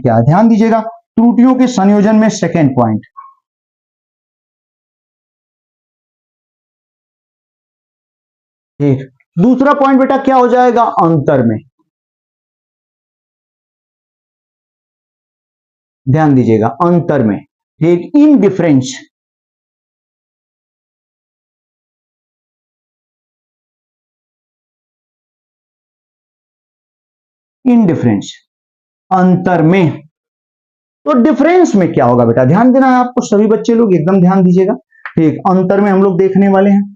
क्या है, ध्यान दीजिएगा, त्रुटियों के संयोजन में सेकेंड पॉइंट। ठीक, दूसरा पॉइंट बेटा क्या हो जाएगा, अंतर में। ध्यान दीजिएगा, अंतर में। ठीक, इन डिफरेंस। इन डिफरेंस, अंतर में। तो डिफरेंस में क्या होगा बेटा, ध्यान देना है आपको, सभी बच्चे लोग एकदम ध्यान दीजिएगा। ठीक, अंतर में हम लोग देखने वाले हैं।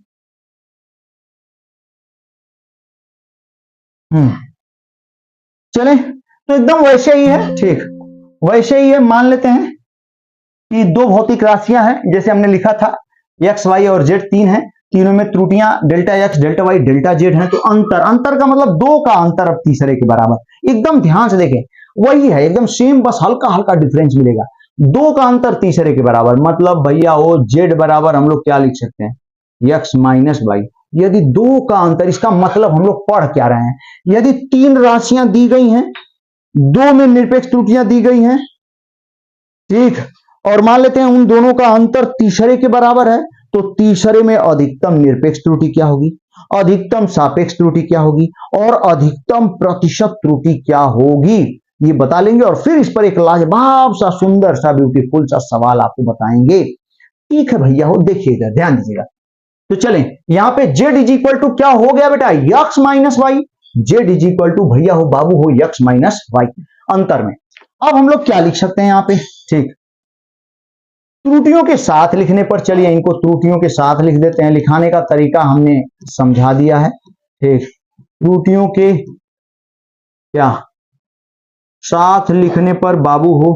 चले, तो एकदम वैसे ही है। ठीक, वैसे ही है, मान लेते हैं कि दो भौतिक राशियां हैं, जैसे हमने लिखा था एक्स वाई और जेड तीन है, तीनों में त्रुटियां delta x delta y delta z है। तो अंतर, अंतर का मतलब दो का अंतर अब तीसरे के बराबर। एकदम ध्यान से देखें, वही है एकदम सेम, बस हल्का हल्का डिफरेंस मिलेगा। दो का अंतर तीसरे के बराबर, मतलब भैया वो जेड बराबर हम लोग क्या लिख सकते हैं, एक्स माइनस वाई। यदि दो का अंतर, इसका मतलब हम लोग पढ़ क्या रहे हैं, यदि तीन राशियां दी गई हैं, दो में निरपेक्ष त्रुटियां दी गई हैं, ठीक, और मान लेते हैं उन दोनों का अंतर तीसरे के बराबर है, तो तीसरे में अधिकतम निरपेक्ष त्रुटि क्या होगी, अधिकतम सापेक्ष त्रुटि क्या होगी, और अधिकतम प्रतिशत त्रुटि क्या होगी, ये बता लेंगे। और फिर इस पर एक लाजवाब सा सुंदर सा ब्यूटीफुल सा सवाल आपको बताएंगे। ठीक है भैया, हो देखिएगा, ध्यान दीजिएगा। तो चलें, यहां पे z इज इक्वल टू क्या हो गया बेटा, x minus y. z is equal to भैया हो बाबू हो x माइनस वाई, अंतर में। अब हम लोग क्या लिख सकते हैं यहां पे, ठीक, त्रुटियों के साथ लिखने पर, चलिए इनको त्रुटियों के साथ लिख देते हैं। लिखाने का तरीका हमने समझा दिया है। ठीक, त्रुटियों के क्या साथ लिखने पर बाबू हो,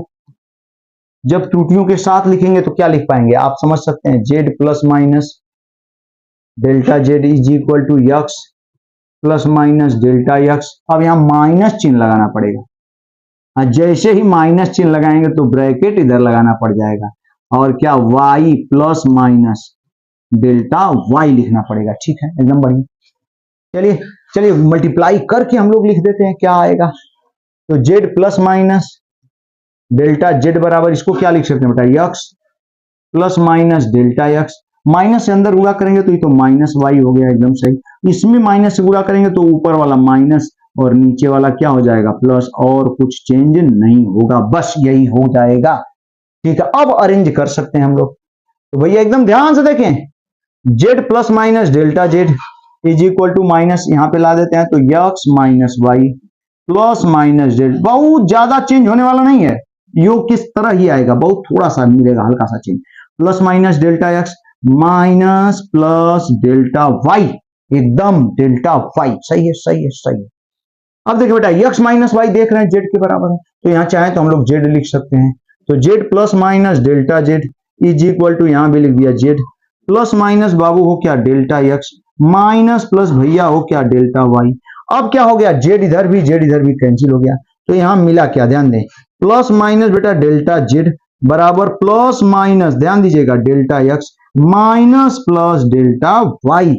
जब त्रुटियों के साथ लिखेंगे तो क्या लिख पाएंगे, आप समझ सकते हैं, z plus minus delta Z is equal to x plus minus delta x. अब यहां माइनस चिन्ह लगाना पड़ेगा, जैसे ही माइनस चिन्ह लगाएंगे तो ब्रैकेट इधर लगाना पड़ जाएगा, और क्या y plus minus delta y लिखना पड़ेगा। ठीक है, एकदम बढ़िया। चलिए चलिए मल्टीप्लाई करके हम लोग लिख देते हैं, क्या आएगा, तो z plus minus delta z बराबर, इसको क्या लिख सकते हैं बेटा, x plus minus delta x। Minus से अंदर गुणा करेंगे तो ये तो माइनस वाई हो गया, एकदम सही। इसमें माइनस से गुणा करेंगे तो ऊपर वाला माइनस और नीचे वाला क्या हो जाएगा, प्लस, और कुछ चेंज नहीं होगा, बस यही हो जाएगा। ठीक है, अब अरेंज कर सकते हैं हम लोग। तो भैया एकदम ध्यान से देखें, z plus minus delta z is equal to minus, यहां पे ला देते हैं, तो x minus y plus minus z. बहुत ज्यादा चेंज होने वाला नहीं है, योग किस तरह ही आएगा, बहुत थोड़ा सा मिलेगा, हल्का सा change, plus minus delta x minus plus delta y, एकदम डेल्टा वाई, सही है सही है सही है। अब देखिए बेटा, x माइनस वाई देख रहे हैं जेड के बराबर है, तो यहां चाहे तो हम लोग जेड लिख सकते हैं, तो z plus minus delta Z is equal to, यहां भी लिख दिया जेड प्लस माइनस बाबू हो क्या डेल्टा एक्स माइनस प्लस भैया हो क्या डेल्टा वाई। अब क्या हो गया, जेड इधर भी कैंसिल हो गया, तो यहां मिला क्या, ध्यान दें, प्लस माइनस बेटा डेल्टा जेड बराबर प्लस माइनस, ध्यान दीजिएगा, delta x minus plus delta y.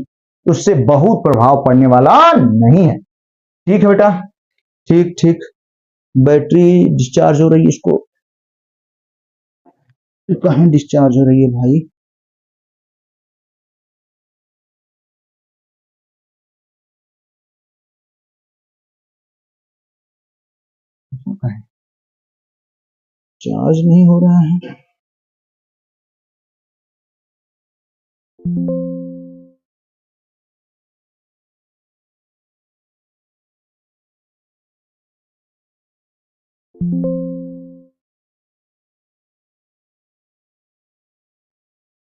उससे बहुत प्रभाव पड़ने वाला नहीं है। ठीक है बेटा, ठीक ठीक, बैटरी डिस्चार्ज हो रही है, इसको कहीं डिस्चार्ज हो रही है भाई, चार्ज नहीं हो रहा है।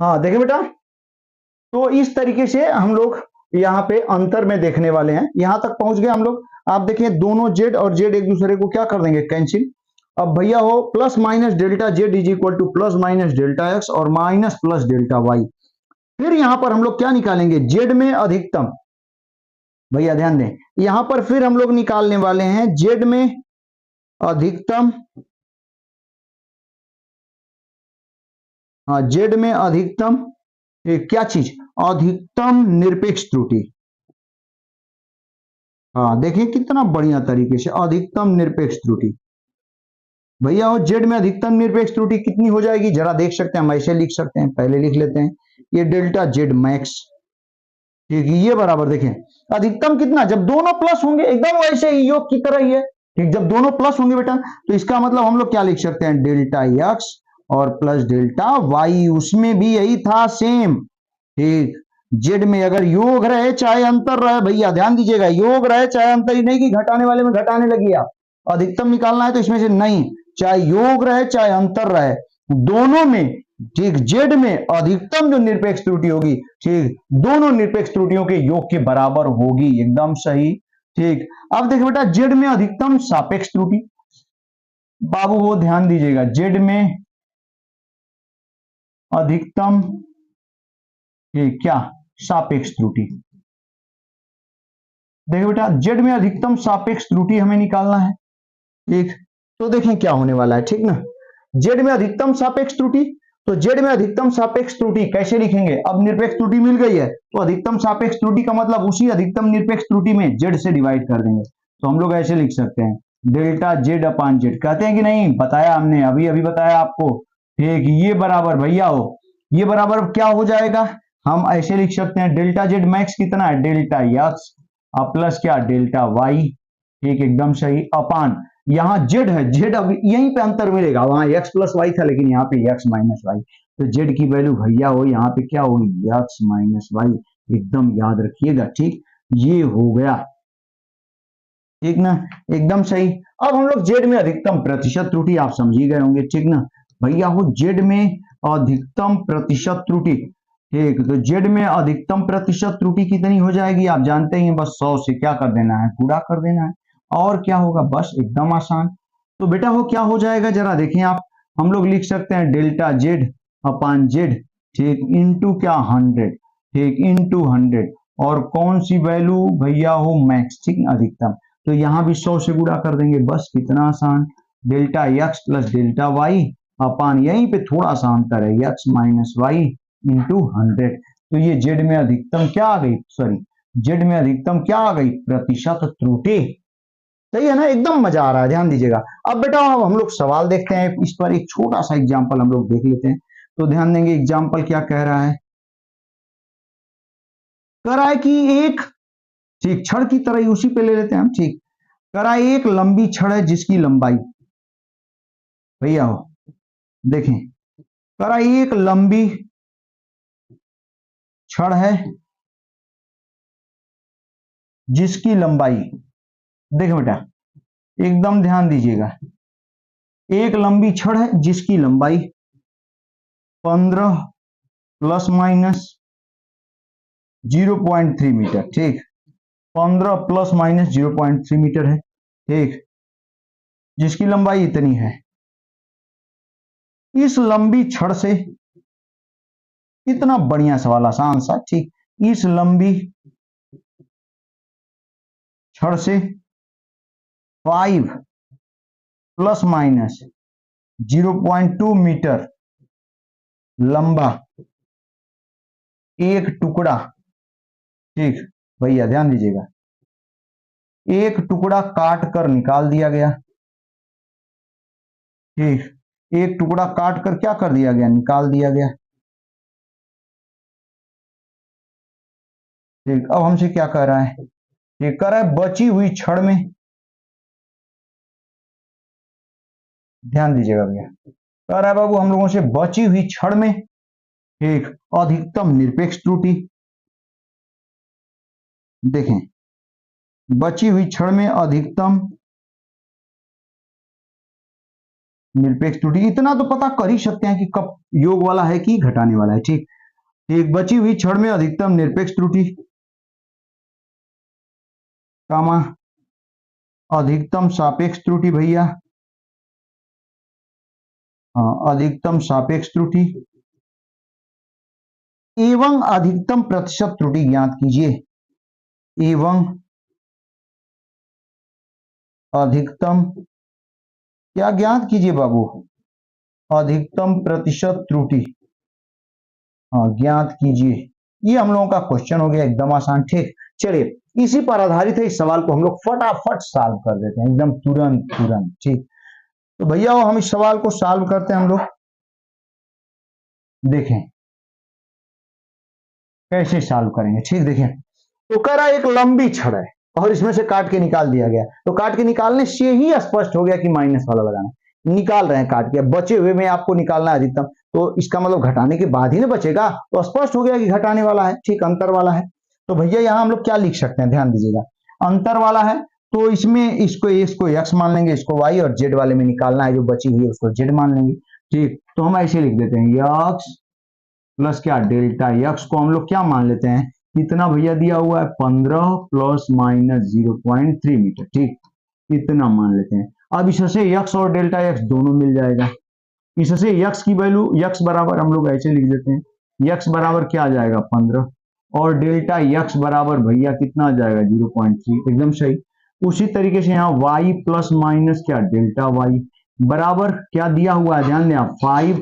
हाँ देखिए बेटा, तो इस तरीके से हम लोग यहाँ पे अंतर में देखने वाले हैं, यहां तक पहुंच गए हम लोग। आप देखिए दोनों जेड और जेड एक दूसरे को क्या कर देंगे, कैंसिल। अब भैया हो plus minus delta Z is equal to plus minus delta x और माइनस प्लस डेल्टा वाई। फिर यहां पर हम लोग क्या निकालेंगे, जेड में अधिकतम, भैया ध्यान दें, यहां पर फिर हम लोग निकालने वाले हैं जेड में अधिकतम, हाँ जेड में अधिकतम क्या चीज, अधिकतम निरपेक्ष त्रुटि। हाँ देखिए कितना बढ़िया तरीके से, अधिकतम निरपेक्ष त्रुटि, भैया वो जेड में अधिकतम निरपेक्ष त्रुटि कितनी हो जाएगी जरा देख सकते हैं, हम ऐसे लिख सकते हैं, पहले लिख लेते हैं, ये डेल्टा जेड मैक्स, ठीक है, ये बराबर देखें अधिकतम कितना, जब दोनों प्लस होंगे, एकदम वैसे ही योग की तरह ही है, ठीक, जब दोनों प्लस होंगे बेटा तो इसका मतलब हम लोग क्या लिख सकते हैं, डेल्टा एक्स और प्लस डेल्टा वाई, उसमें भी यही था सेम, ठीक, जेड में अगर योग रहे चाहे अंतर रहे, भैया ध्यान दीजिएगा, योग रहे चाहे अंतर, ही नहीं कि घटाने वाले में घटाने लगी आप, अधिकतम निकालना है तो इसमें से नहीं, चाहे योग रहे चाहे अंतर रहे, दोनों में, ठीक, जेड में अधिकतम जो निरपेक्ष त्रुटि होगी, ठीक, दोनों निरपेक्ष त्रुटियों के योग के बराबर होगी, एकदम सही, ठीक। अब देखिए बेटा जेड में अधिकतम सापेक्ष त्रुटि, बाबू वो ध्यान दीजिएगा, जेड में अधिकतम क्या सापेक्ष त्रुटि, देखिए बेटा जेड में अधिकतम सापेक्ष त्रुटि हमें निकालना है, ठीक, तो देखें क्या होने वाला है, ठीक ना, जेड में अधिकतम सापेक्ष त्रुटि, तो जेड में अधिकतम सापेक्ष त्रुटि कैसे लिखेंगे, अब निरपेक्ष त्रुटि मिल गई है तो अधिकतम सापेक्ष त्रुटि का मतलब उसी अधिकतम निरपेक्ष त्रुटि में जेड से डिवाइड कर देंगे, तो हम लोग ऐसे लिख सकते हैं डेल्टा जेड अपान जेड, कहते हैं कि नहीं, बताया हमने, अभी अभी बताया आपको, ठीक, ये बराबर भैया हो, ये बराबर क्या हो जाएगा, हम ऐसे लिख सकते हैं डेल्टा जेड मैक्स कितना है, डेल्टा एक्स प्लस क्या डेल्टा वाई, ठीक, एकदम सही, अपान यहाँ जेड है, जेड अब यहीं पे अंतर मिलेगा, वहां एक्स प्लस वाई था लेकिन यहाँ पे एक्स माइनस वाई, तो जेड की वैल्यू भैया हो यहाँ पे क्या होगी, एक्स माइनस वाई, एकदम याद रखिएगा, ठीक, ये हो गया, ठीक ना, एकदम सही। अब हम लोग जेड में अधिकतम प्रतिशत त्रुटि आप समझ ही गए होंगे, ठीक ना, भैया हो जेड में अधिकतम प्रतिशत त्रुटि, ठीक, तो जेड में अधिकतम प्रतिशत त्रुटि कितनी हो जाएगी आप जानते ही हैं, बस 100 से क्या कर देना है, गुणा कर देना है, और क्या होगा, बस एकदम आसान, तो बेटा वो क्या हो जाएगा जरा देखें आप, हम लोग लिख सकते हैं डेल्टा जेड अपान जेड, ठीक, इंटू क्या 100, ठीक, इंटू 100, और कौन सी वैल्यू भैया हो मैक्स, ठीक, अधिकतम, तो यहां भी 100 से गुणा कर देंगे, बस कितना आसान, delta x plus delta Y upon यहीं पे थोड़ा सा अंतर है, एक्स माइनस वाई इंटू 100, तो ये जेड में अधिकतम क्या आ गई, सॉरी जेड में अधिकतम क्या आ गई, प्रतिशत त्रुटि, सही है ना, एकदम मजा आ रहा है, ध्यान दीजिएगा। अब बेटा अब हम लोग सवाल देखते हैं, इस पर एक छोटा सा एग्जांपल हम लोग देख लेते हैं, तो ध्यान देंगे एग्जांपल क्या कह रहा है, कह रहा है कि एक, ठीक, छड़ की तरह ही उसी पे ले लेते हैं हम, ठीक, कह रहा है एक लंबी छड़ है जिसकी लंबाई, भैया हो देखें, कह रहा है एक लंबी छड़ है जिसकी लंबाई, देखें बेटा एकदम ध्यान दीजिएगा, एक लंबी छड़ है जिसकी लंबाई 15 प्लस माइनस 0.3 मीटर, ठीक, 15 प्लस माइनस 0.3 मीटर है, ठीक, जिसकी लंबाई इतनी है, इस लंबी छड़ से, इतना बढ़िया सवाल, आसान सा, ठीक, इस लंबी छड़ से 5 प्लस माइनस 0.2 मीटर लंबा एक टुकड़ा, ठीक, भैया ध्यान दीजिएगा, एक टुकड़ा काट कर निकाल दिया गया, ठीक, एक टुकड़ा काट कर क्या कर दिया गया, निकाल दिया गया, ठीक, अब हमसे क्या कह रहा है, ठीक, कह रहा है बची हुई छड़ में, ध्यान दीजिएगा भैया, कह रहा है बाबू हम लोगों से बची हुई छड़ में, ठीक, अधिकतम निरपेक्ष त्रुटि, देखें बची हुई छड़ में अधिकतम निरपेक्ष त्रुटि, इतना तो पता कर ही सकते हैं कि कब योग वाला है कि घटाने वाला है, ठीक, एक बची हुई छड़ में अधिकतम निरपेक्ष त्रुटि, कामा अधिकतम सापेक्ष त्रुटि, भैया हाँ अधिकतम सापेक्ष त्रुटि एवं अधिकतम प्रतिशत त्रुटि ज्ञात कीजिए, एवं अधिकतम क्या ज्ञात कीजिए बाबू, अधिकतम प्रतिशत त्रुटि, हाँ ज्ञात कीजिए, ये हम लोगों का क्वेश्चन हो गया, एकदम आसान, ठीक, चलिए इसी पर आधारित है, इस सवाल को हम लोग फटाफट सॉल्व कर देते हैं, एकदम तुरंत तुरंत, ठीक, तो भैया वो हम इस सवाल को सॉल्व करते हैं हम लोग, देखें कैसे सॉल्व करेंगे। ठीक, देखें तो कह रहा एक लंबी छड़ है और इसमें से काट के निकाल दिया गया, तो काट के निकालने से ही स्पष्ट हो गया कि माइनस वाला लगाना। निकाल रहे हैं काट के, बचे हुए में आपको निकालना है अधिकतम, तो इसका मतलब घटाने के बाद ही ना बचेगा, तो स्पष्ट हो गया कि घटाने वाला है। ठीक, अंतर वाला है। तो भैया यहां हम लोग क्या लिख सकते हैं, ध्यान दीजिएगा, अंतर वाला है तो इसमें इसको एक्स मान लेंगे, इसको वाई, और जेड वाले में निकालना है जो बची हुई है उसको जेड मान लेंगे। ठीक, तो हम ऐसे लिख देते हैं यक्स प्लस क्या डेल्टा यक्स को हम लोग क्या मान लेते हैं, कितना भैया दिया हुआ है 15 प्लस माइनस 0.3 मीटर। ठीक, इतना मान लेते हैं। अब इससे यक्स और डेल्टा यक्स दोनों मिल जाएगा। इससे यक्स की वैल्यू यक्स बराबर हम लोग ऐसे लिख देते हैं, यक्स बराबर क्या आ जाएगा 15, और डेल्टा यक्स बराबर भैया कितना आ जाएगा 0.3, एकदम सही। उसी तरीके से यहाँ y प्लस माइनस क्या डेल्टा y बराबर क्या दिया हुआ है, ध्यान दें आप, 5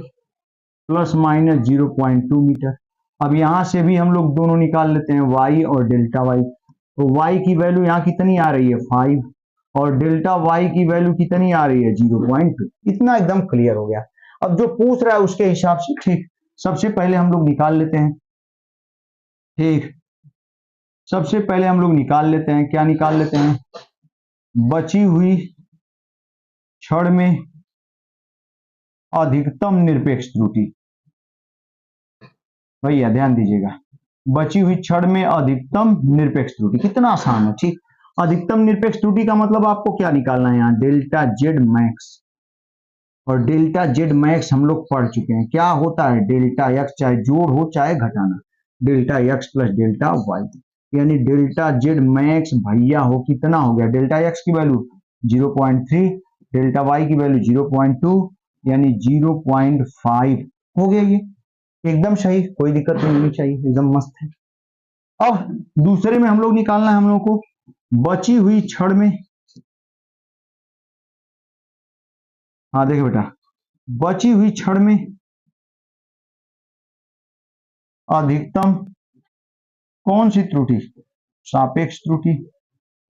प्लस माइनस 0.2 मीटर। अब यहां से भी हम लोग दोनों निकाल लेते हैं y और डेल्टा y, तो y की वैल्यू यहाँ कितनी आ रही है 5, और डेल्टा y की वैल्यू कितनी आ रही है 0.2। इतना एकदम क्लियर हो गया। अब जो पूछ रहा है उसके हिसाब से, ठीक, सबसे पहले हम लोग निकाल लेते हैं। ठीक, सबसे पहले हम लोग निकाल लेते हैं, क्या निकाल लेते हैं, बची हुई छड़ में अधिकतम निरपेक्ष त्रुटि। भैया ध्यान दीजिएगा, बची हुई छड़ में अधिकतम निरपेक्ष त्रुटि, कितना आसान है। ठीक, अधिकतम निरपेक्ष त्रुटि का मतलब आपको क्या निकालना है, यहाँ डेल्टा जेड मैक्स, और डेल्टा जेड मैक्स हम लोग पढ़ चुके हैं क्या होता है, डेल्टा एक्स चाहे जोड़ हो चाहे घटाना, delta x plus delta y, यानी डेल्टा जेड मैक्स भैया हो कितना हो गया, डेल्टा एक्स की वैल्यू 0.3, डेल्टा वाई की वैल्यू 0.2, यानी 0.5 हो गया। ये एकदम सही, कोई दिक्कत नहीं होनी चाहिए, एकदम मस्त है। अब दूसरे में हम लोग निकालना है हम लोग को बची हुई छड़ में, हाँ देखिए बेटा, बची हुई छड़ में अधिकतम कौन सी त्रुटि, सापेक्ष त्रुटि।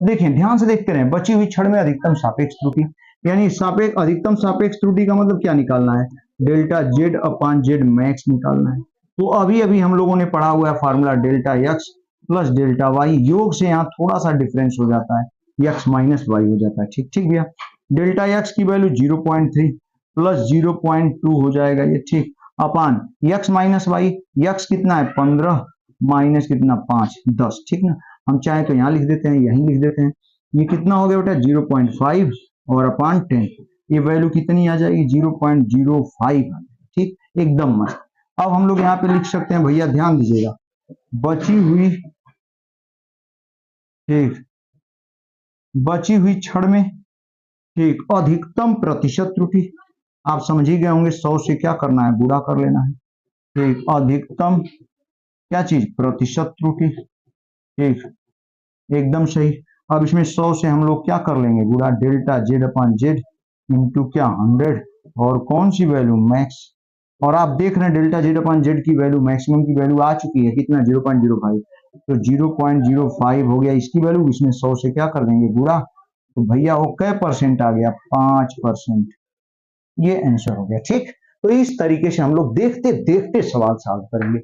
देखिए ध्यान से देखते रहे, बची हुई छड़ में अधिकतम सापेक्ष त्रुटि, यानी सापेक्ष अधिकतम सापेक्ष त्रुटि का मतलब क्या निकालना है, delta z upon Z max निकालना है। तो अभी अभी हम लोगों ने पढ़ा हुआ है formula delta x plus delta y, योग से यहाँ थोड़ा सा डिफरेंस हो जाता है, एक्स माइनस वाई हो जाता है। ठीक ठीक भैया, डेल्टा एक्स की वैल्यू 0.3 प्लस 0.2 हो जाएगा ये, ठीक, अपान एक्स माइनस वाई, एक्स कितना है 15 माइनस कितना 5 10, ठीक ना, हम चाहे तो यहाँ लिख देते हैं, यहीं लिख देते हैं, ये कितना हो गया बेटा 0.5 और अपान 10, ये वैल्यू कितनी आ जाएगी 0.05। ठीक, एकदम मस्त। अब हम लोग यहाँ पे लिख सकते हैं भैया, ध्यान दीजिएगा, बची हुई, ठीक, बची हुई छड़ में, ठीक, अधिकतम प्रतिशत त्रुटि, आप समझ ही गए होंगे 100 से क्या करना है, गुणा कर लेना है। ठीक, अधिकतम क्या चीज, प्रतिशत त्रुटि। ठीक, एकदम सही। अब इसमें 100 से हम लोग क्या कर लेंगे, गुणा delta z upon Z into क्या 100, और कौन सी वैल्यू मैक्स, और आप देख रहे हैं डेल्टा जेड अपान जेड की वैल्यू मैक्सिमम की वैल्यू आ चुकी है, कितना 0.05, तो 0.05 हो गया इसकी वैल्यू, इसमें 100 से क्या कर देंगे गुणा, तो भैया वो कै परसेंट आ गया 5%, ये आंसर हो गया। ठीक, तो इस तरीके से हम लोग देखते देखते सवाल सॉल्व करेंगे।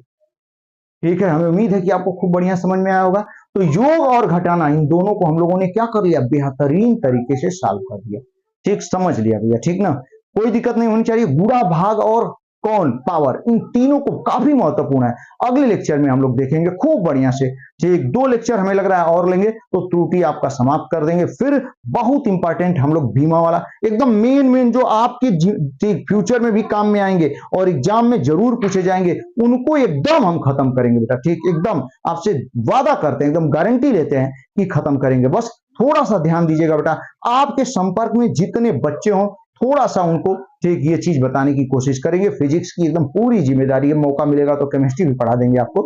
ठीक है, हमें उम्मीद है कि आपको खूब बढ़िया समझ में आया होगा। तो योग और घटाना इन दोनों को हम लोगों ने क्या कर लिया, बेहतरीन तरीके से सॉल्व कर दिया। ठीक, समझ लिया भैया, ठीक ना, कोई दिक्कत नहीं होनी चाहिए। गुणा भाग और कौन पावर, इन तीनों को काफी महत्वपूर्ण है, अगले लेक्चर में हम लोग देखेंगे खूब बढ़िया से। ठीक, 2 लेक्चर हमें लग रहा है और लेंगे तो त्रुटि आपका समाप्त कर देंगे। फिर बहुत इंपॉर्टेंट हम लोग बीमा वाला, एकदम मेन जो आपके फ्यूचर में भी काम में आएंगे और एग्जाम में जरूर पूछे जाएंगे, उनको एकदम हम खत्म करेंगे बेटा। ठीक, एकदम आपसे वादा करते हैं, एकदम गारंटी लेते हैं कि खत्म करेंगे। बस थोड़ा सा ध्यान दीजिएगा बेटा, आपके संपर्क में जितने बच्चे हों थोड़ा सा उनको ठीक ये चीज बताने की कोशिश करेंगे। फिजिक्स की एकदम पूरी जिम्मेदारी है, मौका मिलेगा तो केमिस्ट्री भी पढ़ा देंगे आपको।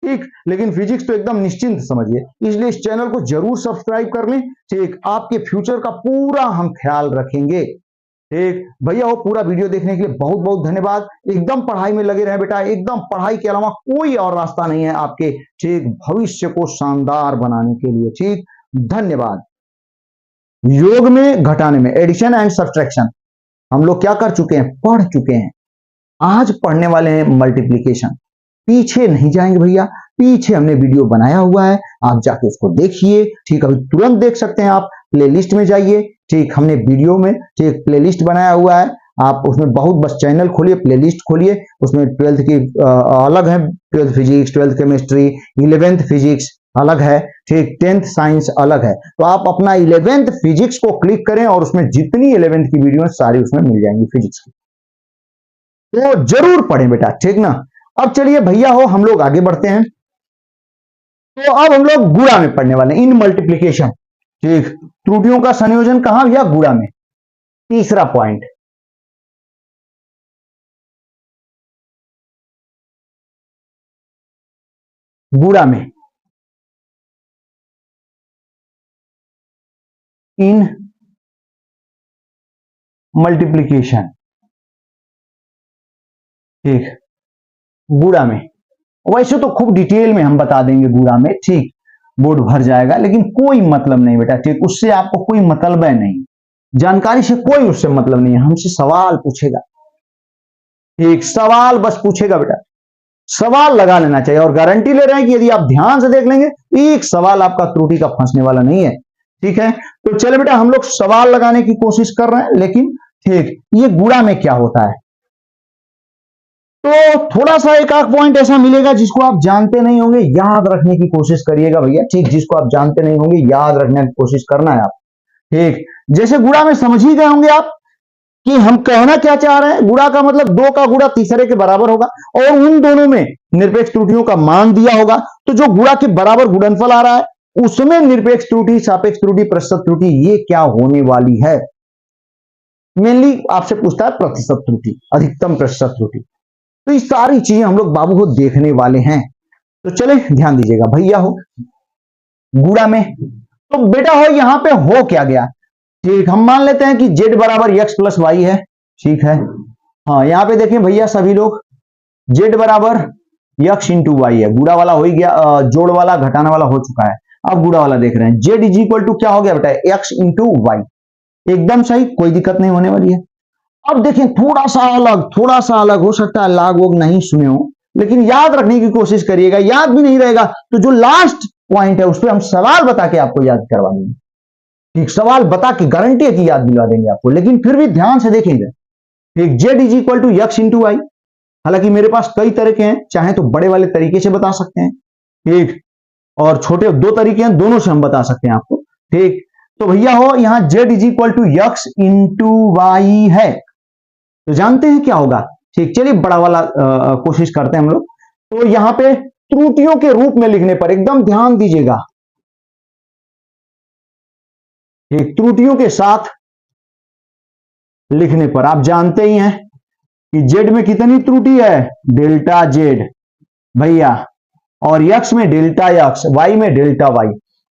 ठीक, लेकिन फिजिक्स तो एकदम निश्चिंत समझिए, इसलिए इस चैनल को जरूर सब्सक्राइब कर लें। ठीक, आपके फ्यूचर का पूरा हम ख्याल रखेंगे। ठीक भैया, वो पूरा वीडियो देखने के लिए बहुत बहुत धन्यवाद। एकदम पढ़ाई में लगे रहे बेटा, एकदम पढ़ाई के अलावा कोई और रास्ता नहीं है आपके ठीक भविष्य को शानदार बनाने के लिए। ठीक, धन्यवाद। योग में घटाने में एडिशन एंड सब्ट्रैक्शन हम लोग क्या कर चुके हैं, पढ़ चुके हैं। आज पढ़ने वाले हैं मल्टीप्लीकेशन। पीछे नहीं जाएंगे भैया, पीछे हमने वीडियो बनाया हुआ है, आप जाके उसको देखिए। ठीक, अभी तुरंत देख सकते हैं आप, प्लेलिस्ट में जाइए। ठीक, हमने वीडियो में ठीक प्लेलिस्ट बनाया हुआ है, आप उसमें बहुत बस चैनल खोलिए, प्लेलिस्ट खोलिए, उसमें 12th की अलग है, 12th physics, 12th chemistry, 11th physics अलग है, ठीक, 10th साइंस अलग है। तो आप अपना 11th फिजिक्स को क्लिक करें और उसमें जितनी 11th की वीडियो सारी उसमें मिल जाएंगी फिजिक्स की, तो जरूर पढ़ें बेटा, ठीक ना। अब चलिए भैया हो, हम लोग आगे बढ़ते हैं। तो अब हम लोग गुणा में पढ़ने वाले हैं, इन मल्टीप्लीकेशन। ठीक, त्रुटियों का संयोजन कहां भैया, गुणा में। तीसरा पॉइंट, गुणा में इन मल्टीप्लीकेशन। ठीक, गुणा में वैसे तो खूब डिटेल में हम बता देंगे गुणा में, ठीक, बोर्ड भर जाएगा, लेकिन कोई मतलब नहीं बेटा, ठीक, उससे आपको कोई मतलब है नहीं, जानकारी से कोई उससे मतलब नहीं है, हमसे सवाल पूछेगा। ठीक, सवाल बस पूछेगा बेटा, सवाल लगा लेना चाहिए, और गारंटी ले रहे हैं कि यदि आप ध्यान से देख लेंगे, एक सवाल आपका त्रुटि का फंसने वाला नहीं है। ठीक है, तो चले बेटा, हम लोग सवाल लगाने की कोशिश कर रहे हैं, लेकिन ठीक, ये गुणा में क्या होता है, तो थोड़ा सा एक आध पॉइंट ऐसा मिलेगा जिसको आप जानते नहीं होंगे, याद रखने की कोशिश करिएगा भैया। ठीक, जिसको आप जानते नहीं होंगे याद रखने की कोशिश करना है आप। ठीक, जैसे गुणा में समझ ही गए होंगे आप कि हम कहना क्या चाह रहे हैं। गुणा का मतलब दो का गुणा तीसरे के बराबर होगा, और उन दोनों में निरपेक्ष त्रुटियों का मान दिया होगा, तो जो गुणा के बराबर गुणनफल आ रहा है उसमें निरपेक्ष त्रुटि, सापेक्ष त्रुटि, प्रतिशत त्रुटि, ये क्या होने वाली है। मेनली आपसे पूछता है प्रतिशत त्रुटि, अधिकतम प्रतिशत त्रुटि। तो ये सारी चीजें हम लोग बाबू को देखने वाले हैं। तो चले ध्यान दीजिएगा भैया हो, गुणा में तो बेटा हो यहां पे हो क्या गया। ठीक, हम मान लेते हैं कि z बराबर x प्लस वाई है। ठीक है, हाँ यहां पे देखें भैया सभी लोग, z बराबर x इंटू वाई है, गुणा वाला हो ही गया, जोड़ वाला घटाना वाला हो चुका है, अब गुणा वाला देख रहे हैं। z इज इक्वल टू क्या हो गया बेटा, x इंटू वाई, एकदम सही, कोई दिक्कत नहीं होने वाली है। अब देखें थोड़ा सा अलग हो सकता है, लाग वोग नहीं सुने हो, लेकिन याद रखने की कोशिश करिएगा, याद भी नहीं रहेगा तो जो लास्ट पॉइंट है उस पर हम सवाल बता के आपको याद करवा देंगे। ठीक, सवाल बता के गारंटी है कि याद दिला देंगे आपको, लेकिन फिर भी ध्यान से देखेंगे। ठीक, z is equal to x into y, हालांकि मेरे पास कई तरह के हैं, चाहे तो बड़े वाले तरीके से बता सकते हैं, ठीक, और छोटे दो तरीके हैं, दोनों से हम बता सकते हैं आपको। ठीक, तो भैया हो यहां z is equal to x into y है, तो जानते हैं क्या होगा। ठीक, चलिए बड़ा वाला कोशिश करते हैं हम लोग। तो यहां पे त्रुटियों के रूप में लिखने पर एकदम ध्यान दीजिएगा, एक त्रुटियों के साथ लिखने पर आप जानते ही हैं कि z में कितनी त्रुटि है, डेल्टा z भैया, और x में डेल्टा x, y में डेल्टा y।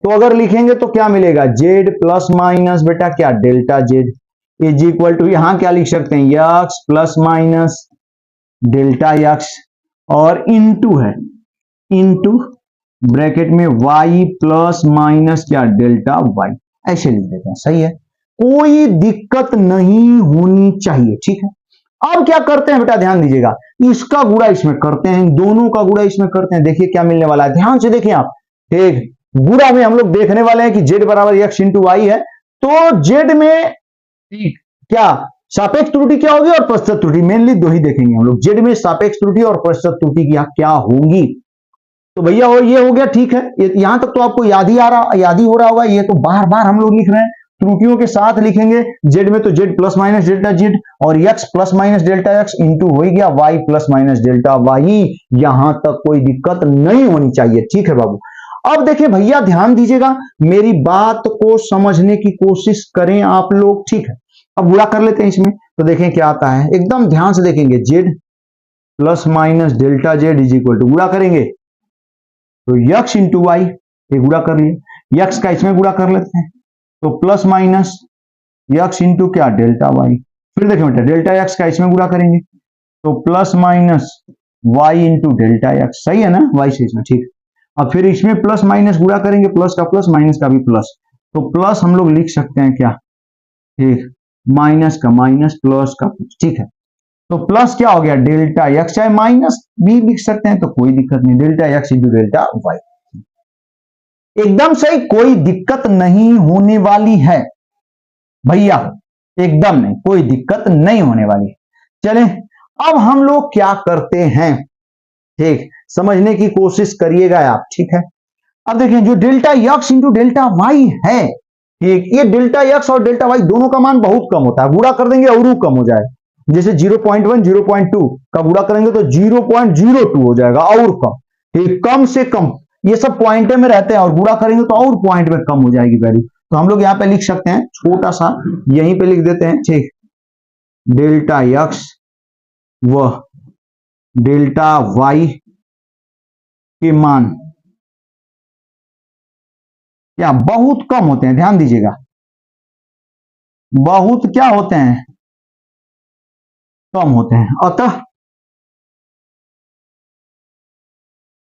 तो अगर लिखेंगे तो क्या मिलेगा, z प्लस माइनस बेटा क्या, delta z is equal to, यहां क्या लिख सकते हैं, x plus minus delta x, और इनटू है, इनटू ब्रैकेट में y प्लस माइनस क्या, डेल्टा y, ऐसे लिख देते हैं। सही है, कोई दिक्कत नहीं होनी चाहिए। ठीक है, अब क्या करते हैं बेटा, ध्यान दीजिएगा, इसका गुणा इसमें करते हैं, दोनों का गुणा इसमें करते हैं, देखिए क्या मिलने वाला है, ध्यान से देखिए आप। ठीक, गुणा में हम लोग देखने वाले हैं कि z बराबर x इंटू वाई है, तो z में क्या सापेक्ष त्रुटि क्या होगी और प्रतिशत त्रुटि, मेनली दो ही देखेंगे हम लोग, z में सापेक्ष त्रुटि और प्रतिशत त्रुटि क्या होंगी। तो भैया हो ये हो गया। ठीक है, यहां तक तो आपको याद ही हो रहा होगा, ये तो बार बार हम लोग लिख रहे हैं, त्रुटियों के साथ लिखेंगे, z में तो z plus minus delta z, और x plus minus delta x into हो गया y plus minus delta y, यहां तक कोई दिक्कत नहीं होनी चाहिए। ठीक है बाबू, अब देखिए भैया ध्यान दीजिएगा, मेरी बात को समझने की कोशिश करें आप लोग। ठीक है, अब गुणा कर लेते हैं इसमें, तो देखें क्या आता है, एकदम ध्यान से देखेंगे, z plus minus delta z is equal to, गुणा करेंगे तो x इंटू वाई, ये गुणा कर लिए, x का इसमें गुणा कर लेते हैं, तो प्लस माइनस x इंटू क्या, डेल्टा वाई। फिर देखें बेटा, डेल्टा x का इसमें गुणा करेंगे तो plus minus y into delta x, सही है ना, y से इसमें। ठीक, अब फिर इसमें प्लस माइनस गुणा करेंगे, प्लस का प्लस माइनस का भी प्लस, तो प्लस हम लोग लिख सकते हैं क्या, ठीक, माइनस का माइनस, प्लस का प्लस, ठीक है। तो प्लस क्या हो गया, डेल्टा एक्स, चाहे माइनस भी लिख सकते हैं तो कोई दिक्कत नहीं, delta x into delta y. एकदम सही, कोई दिक्कत नहीं होने वाली है भैया, एकदम नहीं, कोई दिक्कत नहीं होने वाली है। चले अब हम लोग क्या करते हैं, ठीक, समझने की कोशिश करिएगा आप, ठीक है। अब देखें जो delta x into delta y है, ठीक, ये डेल्टा एक्स और डेल्टा वाई दोनों का मान बहुत कम होता है, गुणा कर देंगे और कम हो जाए, जैसे 0.1 0.2 का गुणा करेंगे तो 0.02 हो जाएगा और कम, ठीक, कम से कम, ये सब पॉइंट में रहते हैं और गुणा करेंगे तो और पॉइंट में कम हो जाएगी वैल्यू। तो हम लोग यहाँ पे लिख सकते हैं, छोटा सा यहीं पे लिख देते हैं, ठीक, डेल्टा एक्स व डेल्टा वाई के मान क्या बहुत कम होते हैं, ध्यान दीजिएगा, बहुत क्या होते हैं, कम होते हैं।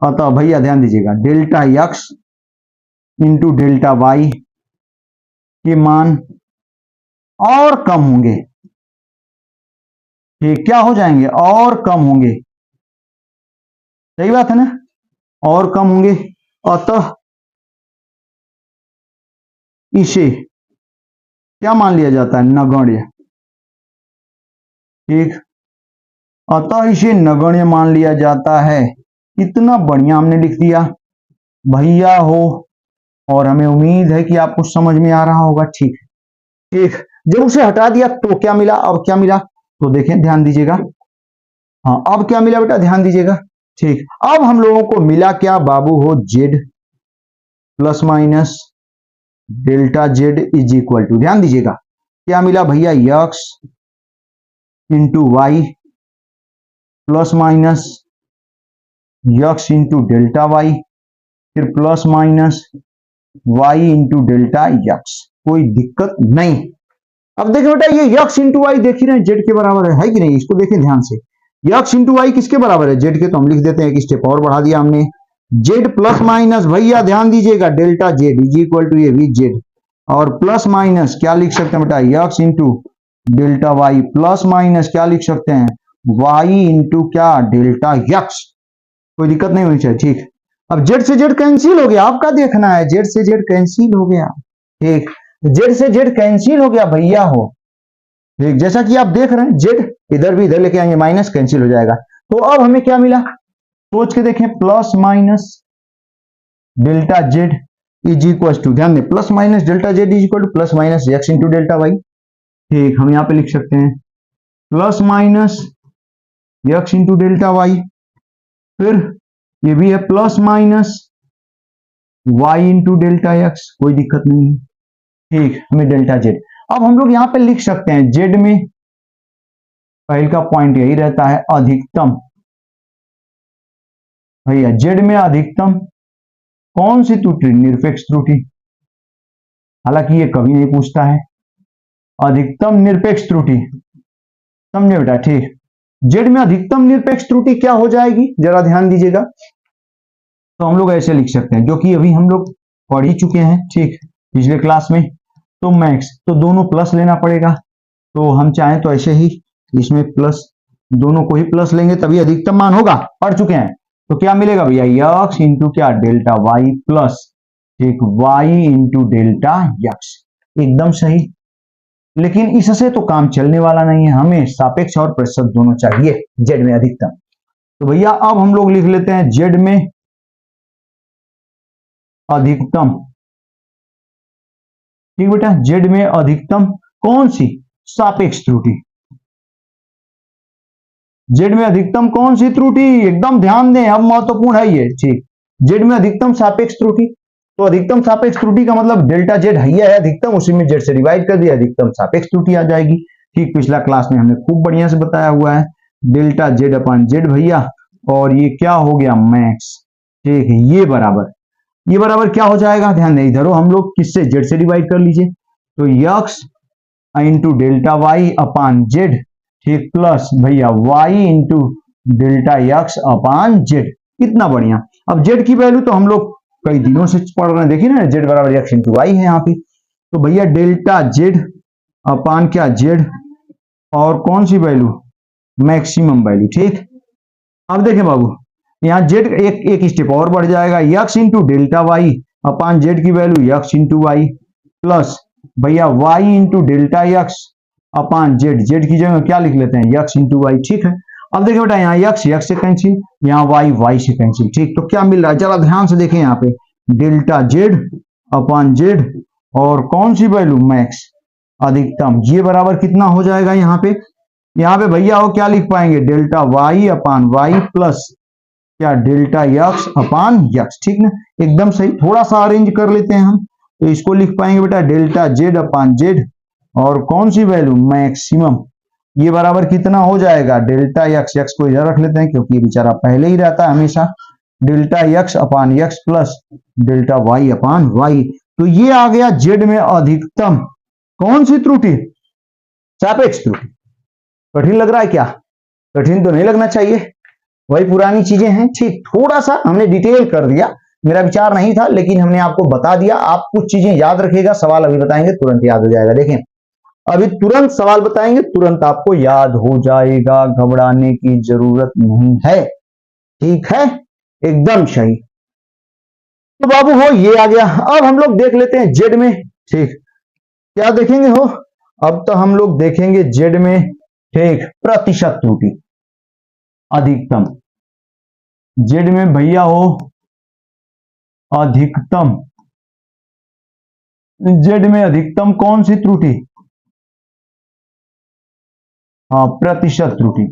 अतः भैया ध्यान दीजिएगा, delta x into delta y के मान और कम होंगे, ये क्या हो जाएंगे, और कम होंगे, सही बात है ना, और कम होंगे। अतः इसे क्या मान लिया जाता है, नगण्य, ठीक, अतः इसे नगण्य मान लिया जाता है। इतना बढ़िया हमने लिख दिया भैया हो, और हमें उम्मीद है कि आपको समझ में आ रहा होगा, ठीक, ठीक। जब उसे हटा दिया तो क्या मिला, अब क्या मिला, तो देखें, ध्यान दीजिएगा, हाँ अब क्या मिला बेटा, ध्यान दीजिएगा, ठीक। अब हम लोगों को मिला क्या बाबू हो, Z plus minus delta Z is equal to, ध्यान दीजिएगा, क्या मिला भैया, X into Y plus minus x into delta Y, फिर plus minus Y into delta x, कोई दिक्कत नहीं। अब देखिए बेटा, ये एक्स इंटू वाई देख ही रहे हैं, जेड के बराबर है कि नहीं, इसको देखें ध्यान से, एक्स इंटू वाई किसके बराबर है, जेड के, तो हम लिख देते हैं, एक स्टेप और बढ़ा दिया हमने, जेड प्लस माइनस, भैया ध्यान दीजिएगा, delta Z is equal to ये भी जेड, और प्लस माइनस क्या लिख सकते हैं बेटा, x into delta y, plus minus क्या लिख सकते हैं, वाई इंटू क्या, डेल्टा एक्स, कोई दिक्कत नहीं होनी चाहिए, ठीक। अब जेड से जेड कैंसिल हो गया, आपका देखना है, जेड से जेड कैंसिल हो गया, ठीक, जेड से जेड कैंसिल हो गया भैया हो, ठीक, जैसा कि आप देख रहे हैं, जेड इधर भी इधर लेके आएंगे, माइनस कैंसिल हो जाएगा। तो अब हमें क्या मिला, सोच के देखें, plus minus delta Z is equal to, ध्यान दें, plus minus delta Z is equal to plus minus x into delta y, ठीक, हम यहां पे लिख सकते हैं plus minus x into delta Y, फिर ये भी है plus minus Y into delta x, कोई दिक्कत नहीं है, ठीक, हमें डेल्टा जेड। अब हम लोग यहां पे लिख सकते हैं, जेड में पहले का पॉइंट यही रहता है, अधिकतम, भैया जेड में अधिकतम कौन सी त्रुटि, निरपेक्ष त्रुटि, हालांकि ये कभी नहीं पूछता है, अधिकतम निरपेक्ष त्रुटि, समझे बेटा, ठीक, जेड में अधिकतम निरपेक्ष त्रुटि क्या हो जाएगी, जरा ध्यान दीजिएगा, तो हम लोग ऐसे लिख सकते हैं, जो कि अभी हम लोग पढ़ ही चुके हैं, ठीक, पिछले क्लास में, तो मैक्स, तो दोनों प्लस लेना पड़ेगा, तो हम चाहें तो ऐसे ही इसमें प्लस, दोनों को ही प्लस लेंगे तभी अधिकतम मान होगा, पढ़ चुके हैं, तो क्या मिलेगा भैया, एक्स इंटू क्या, डेल्टा वाई प्लस, ठीक, वाई इंटू डेल्टा एक्स, एकदम सही। लेकिन इससे तो काम चलने वाला नहीं है, हमें सापेक्ष और प्रतिशत दोनों चाहिए जेड में अधिकतम। तो भैया अब हम लोग लिख लेते हैं, जेड में अधिकतम, ठीक बेटा, जेड में अधिकतम कौन सी, सापेक्ष त्रुटि, जेड में अधिकतम कौन सी त्रुटि, एकदम ध्यान दें, अब महत्वपूर्ण है ये, ठीक, जेड में अधिकतम सापेक्ष त्रुटि, तो अधिकतम सापेक्ष त्रुटि का मतलब डेल्टा जेड है अधिकतम, उसी में जेड से डिवाइड कर दिया, अधिकतम सापेक्ष त्रुटि आ जाएगी, ठीक, पिछला क्लास में हमने खूब बढ़िया से बताया हुआ है, डेल्टा जेड अपन जेड भैया, और ये क्या हो गया, मैक्स, ठीक, ये बराबर क्या हो जाएगा, ध्यान दें, इधर हम लोग किससे, जेड से डिवाइड कर लीजिए, तो x into delta Y upon Z, ठीक, प्लस भैया y into delta x upon Z, कितना बढ़िया। अब जेड की वैल्यू तो हम लोग कई दिनों से पढ़ रहे हैं, देखिए ना, जेड बराबर एक्स इंटू वाई है यहाँ पे, तो भैया डेल्टा जेड अपान क्या जेड, और कौन सी वैल्यू, मैक्सिमम वैल्यू। ठीक, अब देखें बाबू, यहाँ जेड एक स्टेप और बढ़ जाएगा, x into delta Y upon z की value x into Y, plus भैया y into delta x upon z, z की जगह क्या लिख लेते हैं, यक्स इंटू वाई। ठीक है, अब देखिए बेटा, यहाँ यक्स यक्स से कैंसिल, यहाँ वाई वाई से कैंसिल। ठीक, तो क्या मिल रहा है, जरा ध्यान से देखें, यहाँ पे डेल्टा जेड अपान जेड और कौन सी वैल्यू, मैक्स अधिकतम, ये बराबर कितना हो जाएगा यहाँ पे, भैया वो क्या लिख पाएंगे, delta Y upon y plus क्या, डेल्टा यक्स अपान यक्स। ठीक ना, एकदम सही। थोड़ा सा अरेंज कर लेते हैं हम, तो इसको लिख पाएंगे बेटा डेल्टा जेड अपान जेड और कौन सी वैल्यू, मैक्सिमम, ये बराबर कितना हो जाएगा, डेल्टा यक्स, यक्स को इधर रख लेते हैं क्योंकि ये बेचारा पहले ही रहता है हमेशा, डेल्टा यक्स अपान x plus delta Y upon y. तो ये आ गया जेड में अधिकतम कौन सी त्रुटि, सापेक्ष त्रुटि। कठिन लग रहा है क्या, कठिन तो नहीं लगना चाहिए, वही पुरानी चीजें हैं। ठीक, थोड़ा सा हमने डिटेल कर दिया, मेरा विचार नहीं था लेकिन हमने आपको बता दिया। आप कुछ चीजें याद रखिएगा, सवाल अभी बताएंगे तुरंत याद हो जाएगा। देखें, अभी तुरंत सवाल बताएंगे, तुरंत आपको याद हो जाएगा, घबराने की जरूरत नहीं है। ठीक है, एकदम सही। तो बाबू हो ये आ गया। अब हम लोग देख लेते हैं जेड में। ठीक, क्या देखेंगे हो, अब तो हम लोग देखेंगे जेड में, ठीक, प्रतिशत त्रुटि अधिकतम, जेड में भैया हो अधिकतम, जेड में अधिकतम कौन सी त्रुटि, हाँ प्रतिशत त्रुटि।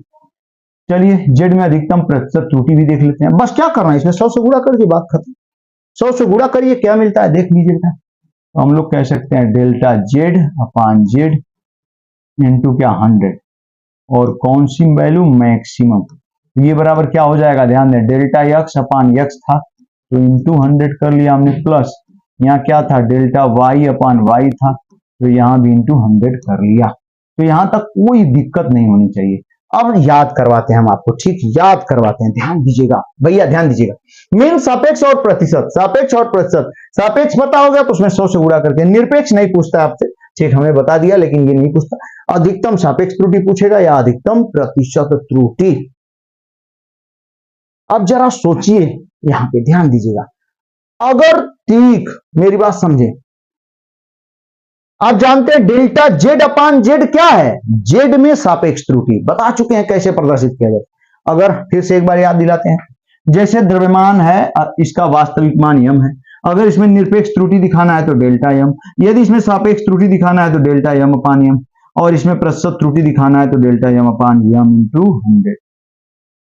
चलिए जेड में अधिकतम प्रतिशत त्रुटि भी देख लेते हैं। बस क्या करना है, इसमें 100 से गुणा करके बात खत्म, 100 से गुणा करिए, क्या मिलता है देख लीजिए बेटा। तो हम लोग कह सकते हैं delta z upon Z into क्या 100 और कौन सी वैल्यू, मैक्सिमम। तो ये बराबर क्या हो जाएगा, ध्यान दें, डेल्टा यक्स अपान यक्स था तो इंटू 100 कर लिया हमने, प्लस यहाँ क्या था, डेल्टा वाई अपान वाई था तो यहाँ भी इंटू 100 कर लिया। तो यहां तक कोई दिक्कत नहीं होनी चाहिए। अब याद करवाते हैं हम आपको, ठीक, याद करवाते हैं, ध्यान दीजिएगा भैया, ध्यान दीजिएगा। मीन सापेक्ष और प्रतिशत, सापेक्ष और प्रतिशत, सापेक्ष पता हो गया तो उसमें 100 से गुणा करके, निरपेक्ष नहीं पूछता आपसे, ठीक, हमने बता दिया, लेकिन ये नहीं पूछता। अधिकतम सापेक्ष त्रुटि पूछेगा या अधिकतम प्रतिशत त्रुटि। अब जरा सोचिए, यहां पे ध्यान दीजिएगा, अगर ठीक मेरी बात समझे, आप जानते हैं डेल्टा जेड अपान जेड क्या है, जेड में सापेक्ष त्रुटि बता चुके हैं कैसे प्रदर्शित किया जाए। अगर फिर से एक बार याद दिलाते हैं, जैसे द्रव्यमान है, इसका वास्तविक मान यम है, अगर इसमें निरपेक्ष त्रुटि दिखाना है तो डेल्टा यम, यदि इसमें सापेक्ष त्रुटि दिखाना है तो डेल्टा यम अपान यम, और इसमें प्रतिशत त्रुटि दिखाना है तो डेल्टा यम अपान यम इंटू 100।